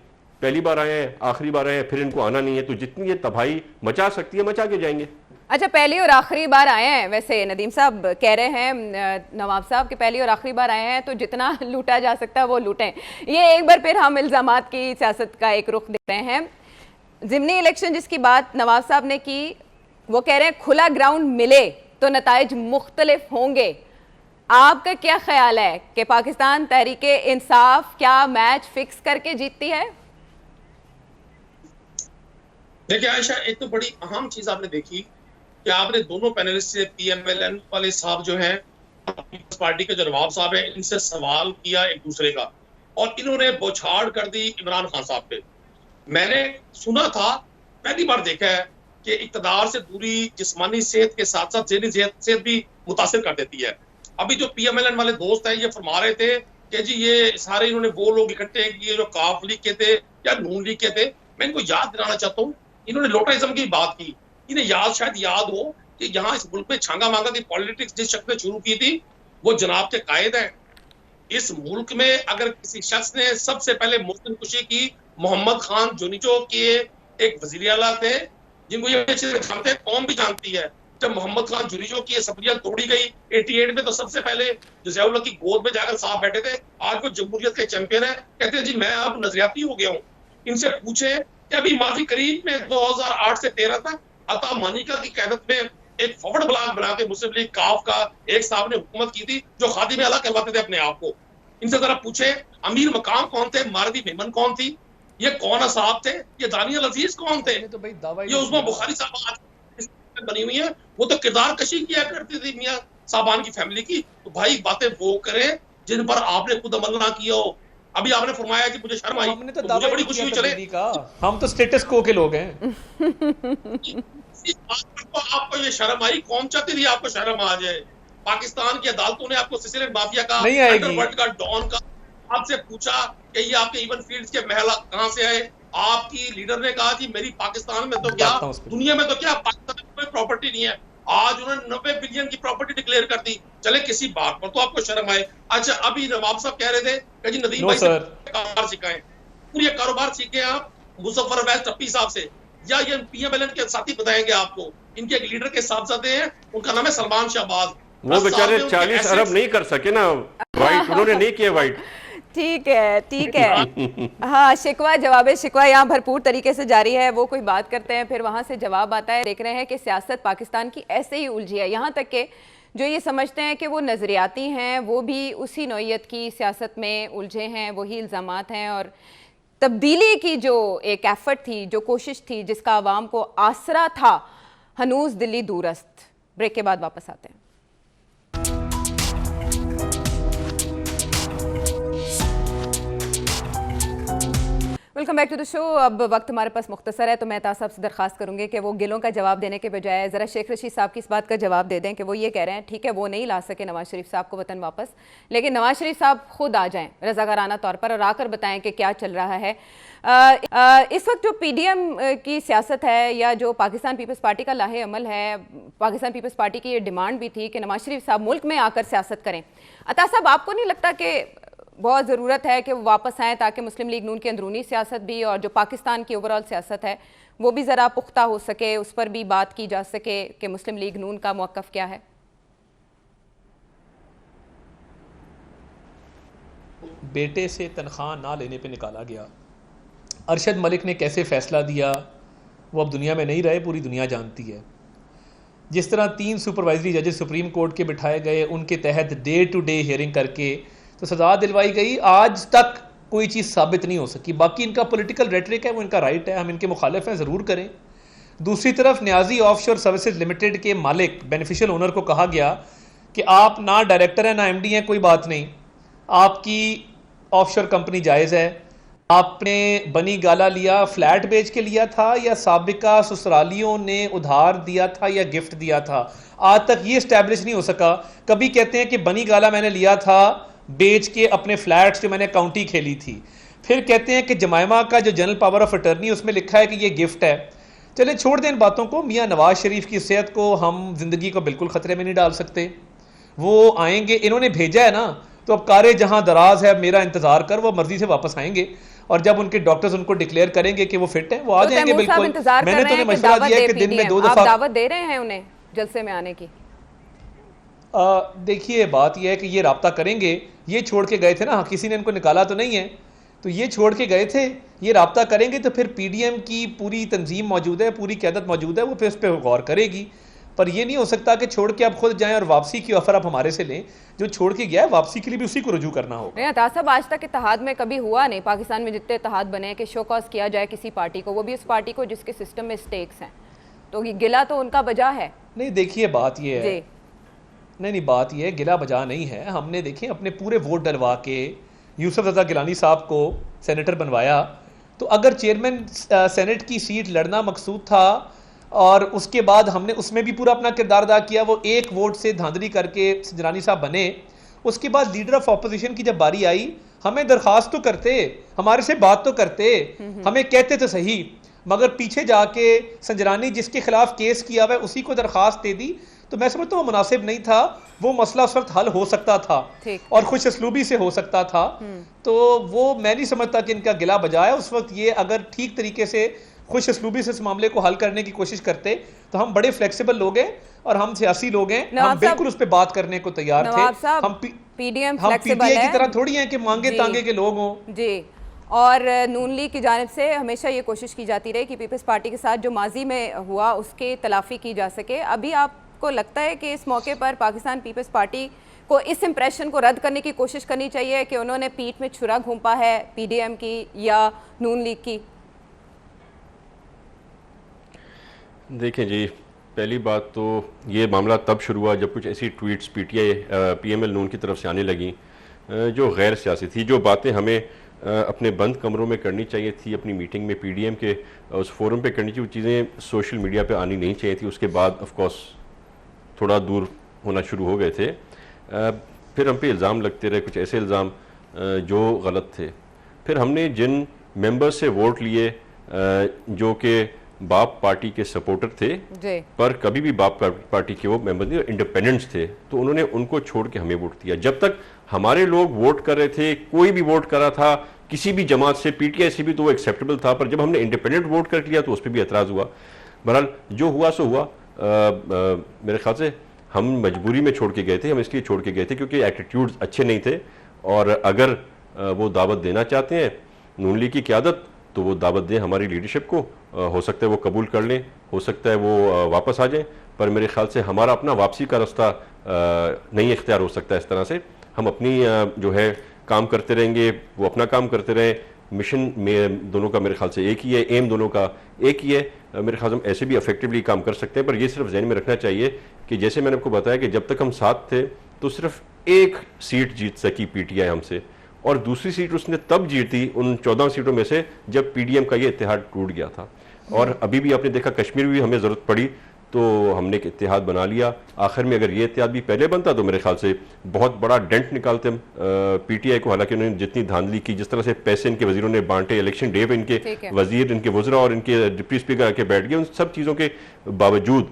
पहली बार आए हैं, आखिरी बार आए हैं, फिर इनको आना नहीं है। तो जितनी ये तबाही मचा सकती है मचा के जाएंगे। अच्छा, पहली और आखिरी बार आए हैं, वैसे नदीम साहब कह रहे हैं, नवाब साहब के पहली और आखिरी बार आए हैं तो जितना लूटा जा सकता है वो लूटें। ये एक बार फिर हम इल्जामात की सियासत का एक रुख देख रहे हैं। ज़िमनी इलेक्शन जिसकी बात नवाब साहब ने की, वो कह रहे हैं खुला ग्राउंड मिले तो नताइज मुख्तलिफ होंगे। आपका क्या ख्याल है कि पाकिस्तान तहरीके इंसाफ क्या मैच फिक्स करके जीतती है? देखिए आयशा, एक तो बड़ी अहम चीज आपने देखी कि आपने दोनों पैनलिस्ट से, पीएमएलएन वाले साहब जो हैं, पीपल्स पार्टी के जो नवाब साहब हैं, इनसे सवाल किया एक दूसरे का, और इन्होंने बौछार कर दी इमरान खान साहब पे। मैंने सुना था, पहली बार देखा है कि इक़्तिदार से दूरी जिस्मानी सेहत के साथ साथ ज़हनी सेहत भी मुतासिर कर देती है। अभी जो पीएमएलएन वाले दोस्त हैं ये फरमा रहे थे कि जी ये सारे इन्होंने वो लोग इकट्ठे किए जो काफ लीग के थे या नून लीग के थे। मैं इनको याद दिलाना चाहता हूँ, इन्होंने लोटाइज्म की बात की। इन्हें शायद याद हो कि यहाँ इस मुल्क में छांगा मांगा की पॉलिटिक्स जिस शख्स ने शुरू की थी वो जनाब के कायद हैं। इस मुल्क में अगर किसी शख्स ने सबसे पहले मुस्लिम कुशी की, मोहम्मद खान जुनिजो के एक वजीर आला थे जिनको ये जानते हैं, कौम भी जानती है। जब मोहम्मद खान जुनिजो की असम्बलियां तोड़ी गई 88 में, तो सबसे पहले जज़ियाउल्लाह की गोद में जाकर साहब बैठे थे। आज वो जमहूरियत के चैंपियन है, कहते हैं जी मैं अब नजरियाती हो गया हूँ। इनसे पूछे कि अभी माजी करीब में 2008 से 13 तक अता मानिका की क़यादत में एक फॉरवर्ड ब्लॉक बना के मुस्लिम लीग काफ का एक साहब ने हुकूमत की थी जो खादी में अलग कहलाते थे अपने आप को। इनसे जरा पूछे अमीर मकाम कौन थे, मारदी मेमन कौन थी, ये कौन साहब थे, ये दानियल अजीज कौन थे, तो भाई दावा ये उस्मा बुखारी साहब बनी हुई है, वो तो किरदार कशी किया करती थी मियां साहबान की फैमिली की। तो भाई बातें वो करें जिन पर आपने खुद अमल ना किया हो। अभी आपने फरमाया कि मुझे शर्म आई, हमने तो मुझे बड़ी खुशी हुई। चले का हम तो स्टेटस को के लोग हैं। आपको ये शर्म आई? कौन चाहती थी आपको शर्म आ जाए? पाकिस्तान की अदालतों ने आपको सिसिलियन माफिया का, अंडरवर्ल्ड का डॉन का आपसे पूछा कि ये आपके इवन फील्ड्स के महल कहां से आए। आपकी लीडर ने कहा कि मेरी पाकिस्तान में तो क्या, दुनिया में तो क्या, पाकिस्तान में कोई प्रॉपर्टी नहीं है। आज उन्होंने 90 बिलियन की प्रॉपर्टी डिक्लेयर कर दी। चले किसी बात पर तो आपको शर्म आए। अच्छा, अभी नवाब साहब कह रहे थे कि जी नदीम भाई से कारोबार सिखाएं। पूरी कारोबार सीखे आप मुजफ्फर अवैस टप्पी साहब से, या ये पीएमएलएन के साथी बताएंगे आपको। इनके एक लीडर के साहबजादे हैं, उनका नाम है सलमान शहबाज। वो बेचारे 40 अरब नहीं कर सके ना वाइट, उन्होंने नहीं किया वाइट। ठीक है, ठीक है। हाँ, शिकवा जवाब शिकवा यहाँ भरपूर तरीके से जारी है। वो कोई बात करते हैं, फिर वहाँ से जवाब आता है। देख रहे हैं कि सियासत पाकिस्तान की ऐसे ही उलझी है, यहाँ तक कि जो ये समझते हैं कि वो नज़रियाती हैं, वो भी उसी नौइयत की सियासत में उलझे हैं, वही इल्ज़ामात हैं। और तब्दीली की जो एक एफर्ट थी, जो कोशिश थी, जिसका आवाम को आसरा था, हनूज दिल्ली दूरस्त। ब्रेक के बाद वापस आते हैं। Welcome back to the show. अब वक्त हमारे पास मुख्तसर है, तो मैं ताज साहब से दरख्वास्त करूंगी कि वो गिलों का जवाब देने के बजाय ज़रा शेख रशीद साहब की इस बात का जवाब दे दें कि वो ये कह रहे हैं ठीक है वो नहीं ला सके नवाज शरीफ साहब को वतन वापस, लेकिन नवाज शरीफ साहब खुद आ जाएं रज़ाकाराना तौर पर और आकर बताएं कि क्या चल रहा है। इस वक्त जो पीडीएम की सियासत है या जो पाकिस्तान पीपल्स पार्टी का लाहे अमल है, पाकिस्तान पीपल्स पार्टी की ये डिमांड भी थी कि नवाज शरीफ साहब मुल्क में आकर सियासत करें। अता साहब, आपको नहीं लगता कि बहुत ज़रूरत है कि वो वापस आएँ ताकि मुस्लिम लीग नून की अंदरूनी सियासत भी और जो पाकिस्तान की ओवरऑल सियासत है वो भी ज़रा पुख्ता हो सके, उस पर भी बात की जा सके कि मुस्लिम लीग नून का मौक़िफ़ क्या है? बेटे से तनख्वाह ना लेने पे निकाला गया, अरशद मलिक ने कैसे फ़ैसला दिया वो अब दुनिया में नहीं रहे, पूरी दुनिया जानती है। जिस तरह 3 सुपरवाइजरी जजेस सुप्रीम कोर्ट के बिठाए गए, उनके तहत डे टू डे हियरिंग करके तो सज़ा दिलवाई गई, आज तक कोई चीज़ साबित नहीं हो सकी। बाकी इनका पॉलिटिकल रेटरिक है, वो इनका राइट है, हम इनके मुखालिफ हैं, ज़रूर करें। दूसरी तरफ न्याजी ऑफशोर सर्विसेज लिमिटेड के मालिक बेनिफिशियल ओनर को कहा गया कि आप ना डायरेक्टर हैं ना एमडी हैं, कोई बात नहीं, आपकी ऑफशोर कंपनी जायज़ है। आपने बनी गाला लिया, फ्लैट बेच के लिया था या साबिका ससुरालियों ने उधार दिया था या गिफ्ट दिया था, आज तक ये इस्टेब्लिश नहीं हो सका। कभी कहते हैं कि बनी गाला मैंने लिया था बेच के अपने फ्लैट्स जो मैंने काउंटी खेली थी, फिर कहते हैं कि जमाइमा का जो जनरल पावर ऑफ अटर्नी उसमें लिखा है कि ये गिफ्ट है। चले छोड़ दें इन बातों को। मियाँ नवाज शरीफ की सेहत को हम ज़िंदगी को बिल्कुल ख़तरे में नहीं डाल सकते, वो आएंगे, इन्होंने भेजा है ना, तो अब कारे जहाँ दराज है, मेरा इंतज़ार कर, वो मर्जी से वापस आएंगे और जब उनके डॉक्टर्स उनको डिक्लेयर करेंगे कि वो फिट हैं, वो आ जाएंगे। बिल्कुल, मैंने तो उन्हें मशवरा दिया है कि दिन में 2 दफ़ा दावत दे रहे हैं उन्हें जलसे में आने की। देखिए बात यह है कि ये राब्ता करेंगे, ये छोड़ के गए थे ना, किसी ने इनको निकाला तो नहीं है, तो ये छोड़ के गए थे, ये राब्ता करेंगे तो फिर पीडीएम की पूरी तंजीम मौजूद है, पूरी क़यादत मौजूद है, वो फिर उस पर गौर करेगी। पर ये नहीं हो सकता कि छोड़ के आप खुद जाएं और वापसी की ऑफर आप हमारे से लें। जो छोड़ के गया है वापसी के लिए भी उसी को रुजू करना होगा। नहीं अता साहब, आज तक इत्तेहाद में कभी हुआ नहीं, पाकिस्तान में जितने इत्तेहाद बने कि शो कॉज किया जाए किसी पार्टी को, वो भी उस पार्टी को जिसके सिस्टम में स्टेक्स हैं, तो ये गिला तो उनका बजा है। नहीं देखिए बात ये है, नहीं बात ये है, गिला बजा नहीं है। हमने देखिए अपने पूरे वोट डलवा के यूसुफ रज़ा गिलानी साहब को सेनेटर बनवाया, तो अगर चेयरमैन सेनेट की सीट लड़ना मकसूद था और उसके बाद हमने उसमें भी पूरा अपना किरदार अदा किया, वो एक वोट से धांधली करके गिलानी साहब बने, उसके बाद लीडर ऑफ अपोजिशन की जब बारी आई, हमें दरख्वास्त तो करते, हमारे से बात तो करते, हमें कहते तो सही, मगर पीछे जाके संजरानी जिसके खिलाफ केस किया हुआ है उसी को दरख्वास्त दे दी, तो मैं समझता हूँ मुनासिब नहीं था। वो मसला उस वक्त हल हो सकता था और खुश असलूबी से हो सकता था, तो वो मैं नहीं समझता कि इनका गिला बजा है। उस वक्त ये अगर ठीक तरीके से खुश असलूबी से इस मामले को हल करने की कोशिश करते तो हम बड़े फ्लेक्सिबल लोग हैं और हम सियासी लोग हैं, हम बिल्कुल उस पर बात करने को तैयार थे। हम पीडीएम की तरह थोड़ी हैं कि मांगे तांगे के लोग हों जी। और नून लीग की जानिब से हमेशा ये कोशिश की जाती रही कि पीपल्स पार्टी के साथ जो माजी में हुआ उसके तलाफ़ी की जा सके। अभी आपको लगता है कि इस मौके पर पाकिस्तान पीपल्स पार्टी को इस इम्प्रेशन को रद्द करने की कोशिश करनी चाहिए कि उन्होंने पीठ में छुरा घूंपा है पीडीएम की या नून लीग की? देखें जी, पहली बात तो ये मामला तब शुरू हुआ जब कुछ ऐसी ट्वीट्स पीएमएल नून की तरफ से आने लगी जो गैर सियासी थी, जो बातें हमें अपने बंद कमरों में करनी चाहिए थी, अपनी मीटिंग में पीडीएम के उस फोरम पे करनी चाहिए, वो चीज़ें सोशल मीडिया पे आनी नहीं चाहिए थी। उसके बाद ऑफ कोर्स थोड़ा दूर होना शुरू हो गए थे। फिर हम पे इल्ज़ाम लगते रहे, कुछ ऐसे इल्ज़ाम जो गलत थे। फिर हमने जिन मेंबर्स से वोट लिए जो कि बाप पार्टी के सपोर्टर थे पर कभी भी बाप पार्टी के वो मेंबर नहीं, इंडिपेंडेंट्स थे, तो उन्होंने उनको छोड़ के हमें वोट दिया। जब तक हमारे लोग वोट कर रहे थे, कोई भी वोट कर रहा था किसी भी जमात से, पीटीआई से भी, तो वो एक्सेप्टेबल था। पर जब हमने इंडिपेंडेंट वोट कर लिया तो उस पर भी एतराज़ हुआ। बहरहाल जो हुआ सो हुआ। मेरे ख्याल से हम मजबूरी में छोड़ के गए थे, हम इसलिए छोड़ के गए थे क्योंकि एटीट्यूड्स अच्छे नहीं थे। और अगर वो दावत देना चाहते हैं नून लीग की क़यादत, तो वो दावत दें हमारी लीडरशिप को। हो सकता है वो कबूल कर लें, हो सकता है वो वापस आ जाएं, पर मेरे ख्याल से हमारा अपना वापसी का रास्ता नहीं इख्तियार हो सकता इस तरह से। हम अपनी जो है काम करते रहेंगे, वो अपना काम करते रहें। मिशन में दोनों का मेरे ख्याल से एक ही है, एम दोनों का एक ही है। मेरे ख्याल से हम ऐसे भी इफेक्टिवली काम कर सकते हैं, पर ये सिर्फ जहन में रखना चाहिए कि जैसे मैंने आपको बताया कि जब तक हम साथ थे तो सिर्फ एक सीट जीत सकी पीटीआई हमसे, और दूसरी सीट उसने तब जीती उन 14 सीटों में से जब पीडीएम का ये इत्तेहाद टूट गया था। और अभी भी आपने देखा कश्मीर में भी हमें ज़रूरत पड़ी तो हमने एक इत्तेहाद बना लिया। आखिर में अगर ये इत्तेहाद भी पहले बनता तो मेरे ख्याल से बहुत बड़ा डेंट निकालते हम पीटीआई को। हालांकि उन्होंने जितनी धांधली की, जिस तरह से पैसे इनके वजीरों ने बांटे, इलेक्शन डे पे इनके वजीर, इनके वज़रा और इनके डिप्टी स्पीकर आके बैठ गए, उन सब चीज़ों के बावजूद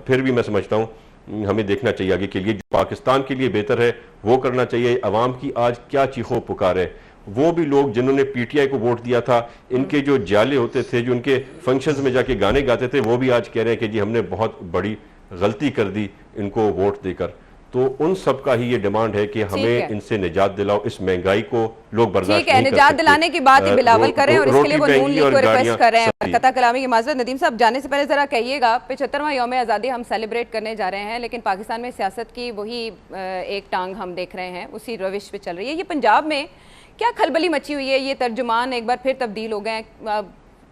फिर भी मैं समझता हूँ हमें देखना चाहिए आगे के लिए, जो पाकिस्तान के लिए बेहतर है वो करना चाहिए। अवाम की आज क्या चीखो पुकार है, वो भी लोग जिन्होंने पीटीआई को वोट दिया था, इनके जो जाले होते थे, जो इनके फंक्शंस में जाके गाने गाते थे, वो भी आज कह रहे हैं कि जी हमने बहुत बड़ी गलती कर दी इनको वोट देकर। तो उन सब का ही ये डिमांड है कि हमें इनसे निजात दिलाओ, इस महंगाई को लोग बर्दाश्त नहीं कर सकते। निजात दिलाने की बात ही बिलावल करें और इसके लिए वो नून लीग को रिक्वेस्ट कर रहे हैं। कता कलामी की माजरत। नदीम साहब जाने से पहले जरा कहिएगा, 75वां यौम आज़ादी हम सेलिब्रेट करने जा रहे हैं, लेकिन पाकिस्तान में सियासत की वही एक टांग हम देख रहे हैं, उसी रविश पे चल रही है। ये पंजाब में क्या खलबली मची हुई है, ये तर्जुमान एक बार फिर तब्दील हो गए हैं।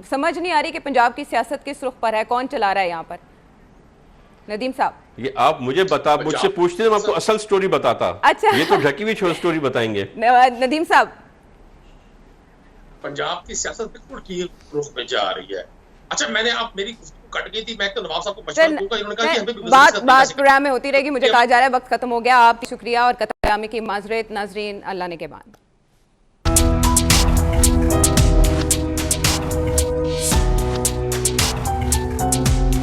समझ नहीं आ रही कि पंजाब की सियासत किस रुख पर है, कौन चला रहा है यहाँ पर। नदीम साहब ये आप मुझे मुझसे पूछते हैं, मैं आपको असल स्टोरी बताता। अच्छा, ये तो ढकी हुई छोटी स्टोरी बताएंगे। नदीम साहब पंजाब की सियासत बिल्कुल ठीक रुख में जा रही है। अच्छा, मैंने आप मेरी कट गई थी, मैं तो नवाब साहब को मशवरा दूंगा, इन्होंने कहा कि हमें भी बात प्रोग्राम में होती रहेगी। मुझे कहा जा रहा है वक्त खत्म हो गया। आपकी शुक्रिया और कता कलामी की माजरत। नाजरीन अल्लाह ने के बाद।